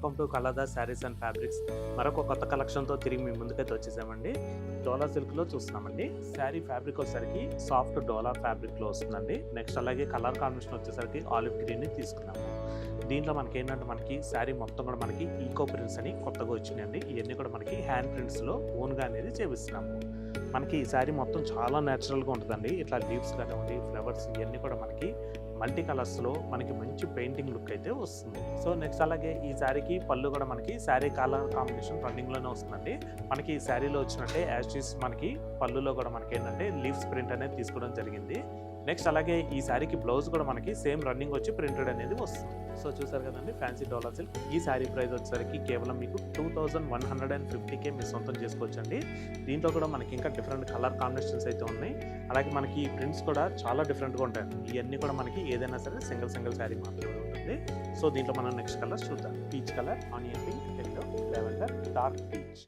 Welcome to కలర్దాస్ sarees and fabrics. మరొక కొత్త కలెక్షన్తో తిరిగి మీ ముందుకైతే వచ్చేసామండి. డోలా సిల్క్లో చూస్తున్నామండి. శారీ ఫ్యాబ్రిక్ వచ్చేసరికి సాఫ్ట్ డోలా ఫ్యాబ్రిక్లో వస్తుందండి. నెక్స్ట్ అలాగే కలర్ కాంబినేషన్ వచ్చేసరికి ఆలివ్ గ్రీన్ని తీసుకున్నాము. దీంట్లో మనకి ఏంటంటే మనకి శారీ మొత్తం కూడా మనకి ఈకో ప్రింట్స్ అని కొత్తగా వచ్చినాయండి. ఇవన్నీ కూడా మనకి హ్యాండ్ ప్రింట్స్లో ఓన్గా అనేది చేపిస్తున్నాము. మనకి ఈ శారీ మొత్తం చాలా న్యాచురల్గా ఉంటుందండి. ఇట్లా లీవ్స్ కానివ్వండి, ఫ్లవర్స్ ఇవన్నీ కూడా మనకి మల్టీ కలర్స్లో మనకి మంచి పెయింటింగ్ లుక్ అయితే వస్తుంది. సో నెక్స్ట్ అలాగే ఈ శారీకి పళ్ళు కూడా మనకి శారీ కలర్ కాంబినేషన్ రన్నింగ్లోనే వస్తుందండి. మనకి ఈ శారీలో వచ్చినట్టే యాజ్ మనకి పళ్ళులో కూడా మనకి ఏంటంటే లీవ్స్ ప్రింట్ అనేది తీసుకోవడం జరిగింది. నెక్స్ట్ అలాగే ఈ శారీకి బ్లౌజ్ కూడా మనకి సేమ్ రన్నింగ్ వచ్చి ప్రింటెడ్ అనేది వస్తుంది. సో చూసారు కదండి ఫ్యాన్సీ డోలా సిల్క్. ఈ శారీ ప్రైస్ వచ్చేసరికి కేవలం మీకు 2150కే మీరు సొంతం చేసుకోవచ్చండి. దీంట్లో కూడా మనకి ఇంకా డిఫరెంట్ కలర్ కాంబినేషన్స్ అయితే ఉన్నాయి. అలాగే మనకి ఈ ప్రింట్స్ కూడా చాలా డిఫరెంట్గా ఉంటాయి. ఇవన్నీ కూడా మనకి ఏదైనా సరే సింగిల్ శారీ మాత్రమే ఉంటుంది. సో దీంట్లో మనం నెక్స్ట్ కలర్స్ చూద్దాం. Peach colour, onion pink, yellow, lavender, dark peach.